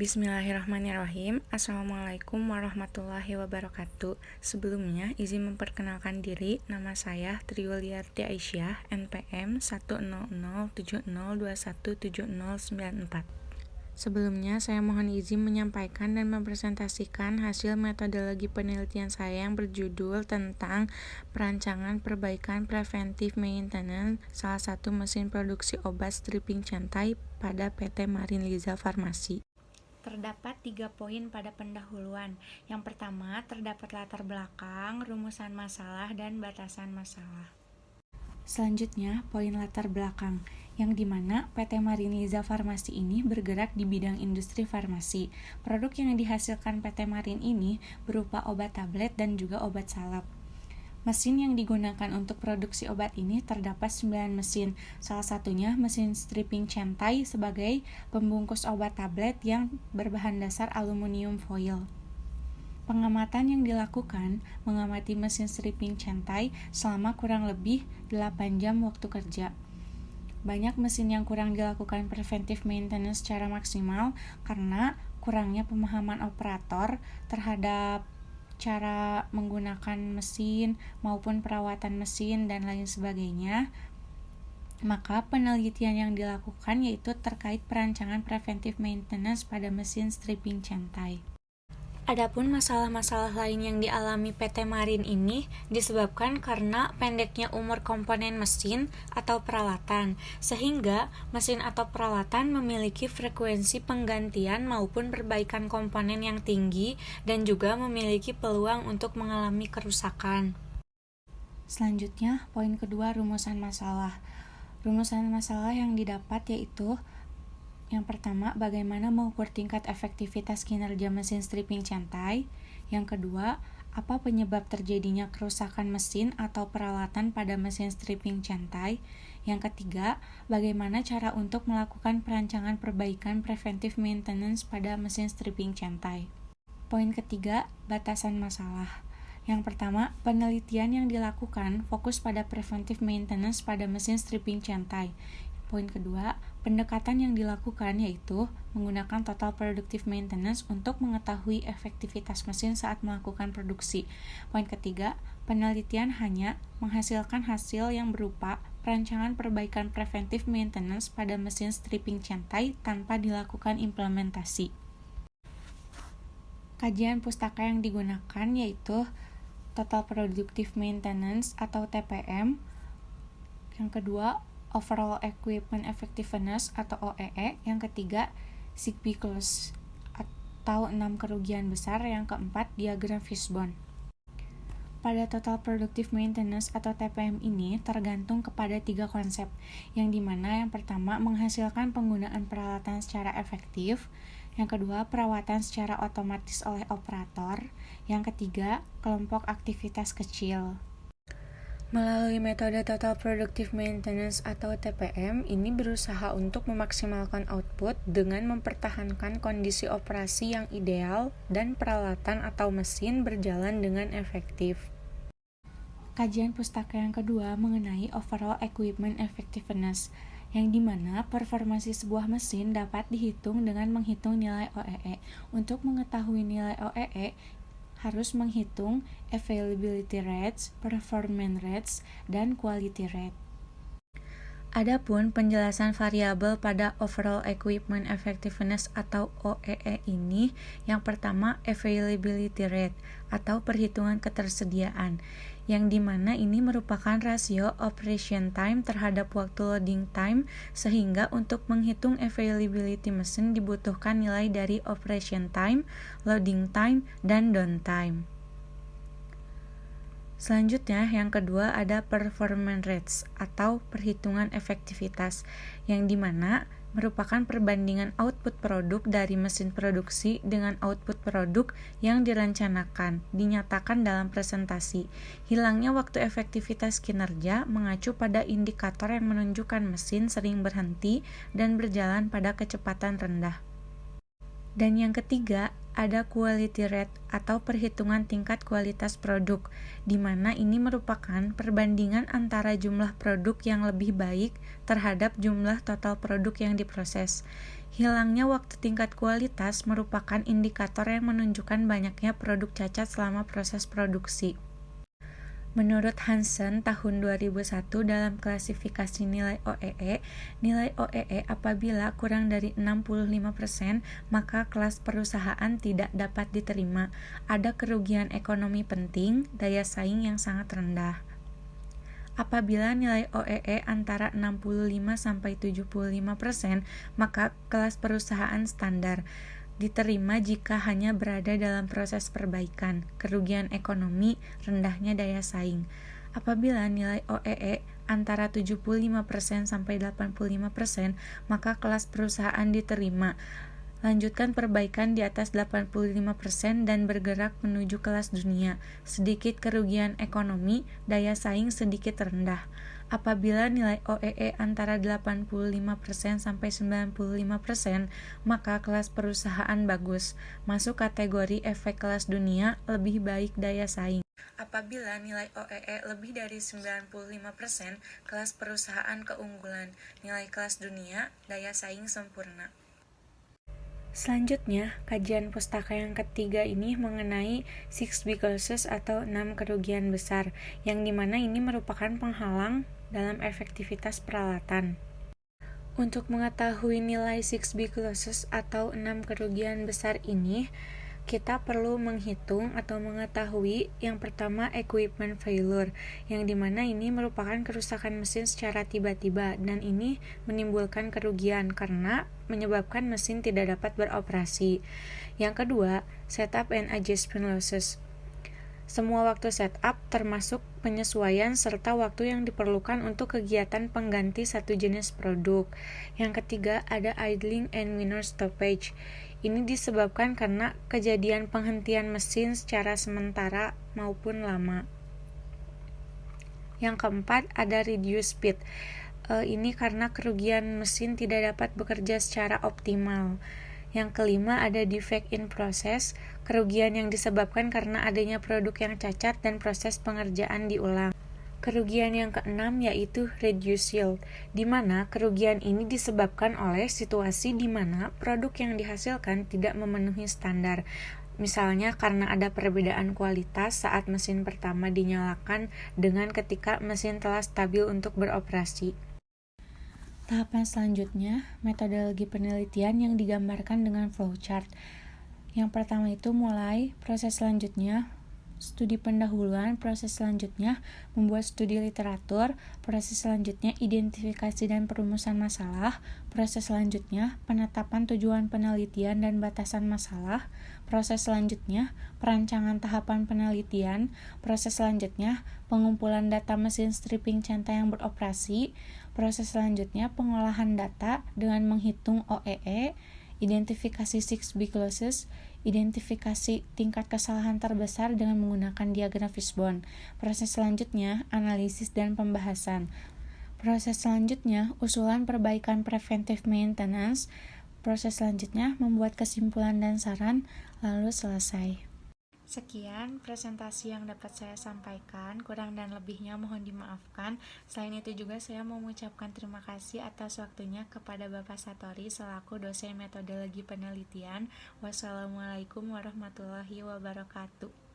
Bismillahirrahmanirrahim. Assalamualaikum warahmatullahi wabarakatuh. Sebelumnya, izin memperkenalkan diri. Nama saya Triuliarti Aisyah, NPM 10070217094. Sebelumnya, saya mohon izin menyampaikan dan mempresentasikan hasil metodologi penelitian saya yang berjudul tentang perancangan perbaikan preventive maintenance salah satu mesin produksi obat stripping cantai pada PT Marin Liza Farmasi. Terdapat 3 poin pada pendahuluan. Yang pertama, terdapat latar belakang, rumusan masalah, dan batasan masalah. Selanjutnya, poin latar belakang, yang dimana PT Marin Liza Farmasi ini bergerak di bidang industri farmasi. Produk yang dihasilkan PT Marin ini berupa obat tablet dan juga obat salep. Mesin yang digunakan untuk produksi obat ini terdapat 9 mesin, salah satunya mesin stripping cantai sebagai pembungkus obat tablet yang berbahan dasar aluminium foil. Pengamatan yang dilakukan mengamati mesin stripping cantai selama kurang lebih 8 jam waktu kerja. Banyak mesin yang kurang dilakukan preventive maintenance secara maksimal karena kurangnya pemahaman operator terhadap cara menggunakan mesin maupun perawatan mesin dan lain sebagainya. Maka penelitian yang dilakukan yaitu terkait perancangan preventive maintenance pada mesin stripping cantai. Adapun masalah-masalah lain yang dialami PT Marin ini disebabkan karena pendeknya umur komponen mesin atau peralatan, sehingga mesin atau peralatan memiliki frekuensi penggantian maupun perbaikan komponen yang tinggi dan juga memiliki peluang untuk mengalami kerusakan. Selanjutnya, poin kedua, rumusan masalah. Rumusan masalah yang didapat yaitu yang pertama, bagaimana mengukur tingkat efektivitas kinerja mesin stripping cantai. Yang kedua, apa penyebab terjadinya kerusakan mesin atau peralatan pada mesin stripping cantai. Yang ketiga, bagaimana cara untuk melakukan perancangan perbaikan preventive maintenance pada mesin stripping cantai. Poin ketiga, batasan masalah. Yang pertama, penelitian yang dilakukan fokus pada preventive maintenance pada mesin stripping cantai. Poin kedua, pendekatan yang dilakukan yaitu menggunakan total productive maintenance untuk mengetahui efektivitas mesin saat melakukan produksi. Poin ketiga, penelitian hanya menghasilkan hasil yang berupa perancangan perbaikan preventive maintenance pada mesin stripping cantai tanpa dilakukan implementasi. Kajian pustaka yang digunakan yaitu total productive maintenance atau TPM. Yang kedua, Overall Equipment Effectiveness atau OEE. Yang ketiga, Zigbee Loss atau 6 kerugian besar. Yang keempat, diagram Fishbone. Pada Total Productive Maintenance atau TPM ini tergantung kepada 3 konsep, yang dimana yang pertama menghasilkan penggunaan peralatan secara efektif, yang kedua perawatan secara otomatis oleh operator, yang ketiga kelompok aktivitas kecil. Melalui metode Total Productive Maintenance atau TPM, ini berusaha untuk memaksimalkan output dengan mempertahankan kondisi operasi yang ideal dan peralatan atau mesin berjalan dengan efektif. Kajian pustaka yang kedua mengenai Overall Equipment Effectiveness, yang dimana performasi sebuah mesin dapat dihitung dengan menghitung nilai OEE. Untuk mengetahui nilai OEE, harus menghitung availability rates, performance rates, dan quality rate. Adapun penjelasan variabel pada Overall Equipment Effectiveness atau OEE ini, yang pertama availability rate atau perhitungan ketersediaan, yang dimana ini merupakan rasio operation time terhadap waktu loading time, sehingga untuk menghitung availability mesin dibutuhkan nilai dari operation time, loading time, dan downtime. Selanjutnya, yang kedua ada performance rates atau perhitungan efektivitas, yang dimana merupakan perbandingan output produk dari mesin produksi dengan output produk yang direncanakan, dinyatakan dalam presentasi. Hilangnya waktu efektivitas kinerja mengacu pada indikator yang menunjukkan mesin sering berhenti dan berjalan pada kecepatan rendah. Dan yang ketiga, ada quality rate atau perhitungan tingkat kualitas produk, di mana ini merupakan perbandingan antara jumlah produk yang lebih baik terhadap jumlah total produk yang diproses. Hilangnya waktu tingkat kualitas merupakan indikator yang menunjukkan banyaknya produk cacat selama proses produksi. Menurut Hansen tahun 2001 dalam klasifikasi nilai OEE apabila kurang dari 65%, maka kelas perusahaan tidak dapat diterima. Ada kerugian ekonomi penting, daya saing yang sangat rendah. Apabila nilai OEE antara 65-75%, maka kelas perusahaan standar diterima jika hanya berada dalam proses perbaikan, kerugian ekonomi, rendahnya daya saing. Apabila nilai OEE antara 75% sampai 85%, maka kelas perusahaan diterima. Lanjutkan perbaikan di atas 85% dan bergerak menuju kelas dunia. Sedikit kerugian ekonomi, daya saing sedikit rendah. Apabila nilai OEE antara 85% sampai 95%, maka kelas perusahaan bagus, masuk kategori efek kelas dunia, lebih baik daya saing. Apabila nilai OEE lebih dari 95%, kelas perusahaan keunggulan, nilai kelas dunia, daya saing sempurna. Selanjutnya, kajian pustaka yang ketiga ini mengenai 6 big losses atau 6 kerugian besar, yang dimana ini merupakan penghalang dalam efektivitas peralatan. Untuk mengetahui nilai 6 big losses atau 6 kerugian besar ini, kita perlu menghitung atau mengetahui yang pertama equipment failure, yang dimana ini merupakan kerusakan mesin secara tiba-tiba dan ini menimbulkan kerugian karena menyebabkan mesin tidak dapat beroperasi. Yang kedua, setup and adjustment losses. Semua waktu setup termasuk penyesuaian serta waktu yang diperlukan untuk kegiatan pengganti satu jenis produk. Yang ketiga, ada idling and minor stoppage. Ini disebabkan karena kejadian penghentian mesin secara sementara maupun lama. Yang keempat, ada reduced speed. Ini karena kerugian mesin tidak dapat bekerja secara optimal. Yang kelima, ada defect in process, kerugian yang disebabkan karena adanya produk yang cacat dan proses pengerjaan diulang. Kerugian yang keenam yaitu reduced yield, di mana kerugian ini disebabkan oleh situasi di mana produk yang dihasilkan tidak memenuhi standar. Misalnya karena ada perbedaan kualitas saat mesin pertama dinyalakan dengan ketika mesin telah stabil untuk beroperasi. Tahapan selanjutnya, metodologi penelitian yang digambarkan dengan flowchart. Yang pertama itu mulai, proses selanjutnya, studi pendahuluan, proses selanjutnya, membuat studi literatur, proses selanjutnya, identifikasi dan perumusan masalah, proses selanjutnya, penetapan tujuan penelitian dan batasan masalah, proses selanjutnya, perancangan tahapan penelitian, proses selanjutnya, pengumpulan data mesin stripping centang yang beroperasi, proses selanjutnya, pengolahan data dengan menghitung OEE, identifikasi 6 big losses, identifikasi tingkat kesalahan terbesar dengan menggunakan diagram fishbone. Proses selanjutnya, analisis dan pembahasan. Proses selanjutnya, usulan perbaikan preventive maintenance. Proses selanjutnya, membuat kesimpulan dan saran, lalu selesai. Sekian presentasi yang dapat saya sampaikan, kurang dan lebihnya mohon dimaafkan. Selain itu juga saya mau mengucapkan terima kasih atas waktunya kepada Bapak Satori selaku dosen metodologi penelitian. Wassalamualaikum warahmatullahi wabarakatuh.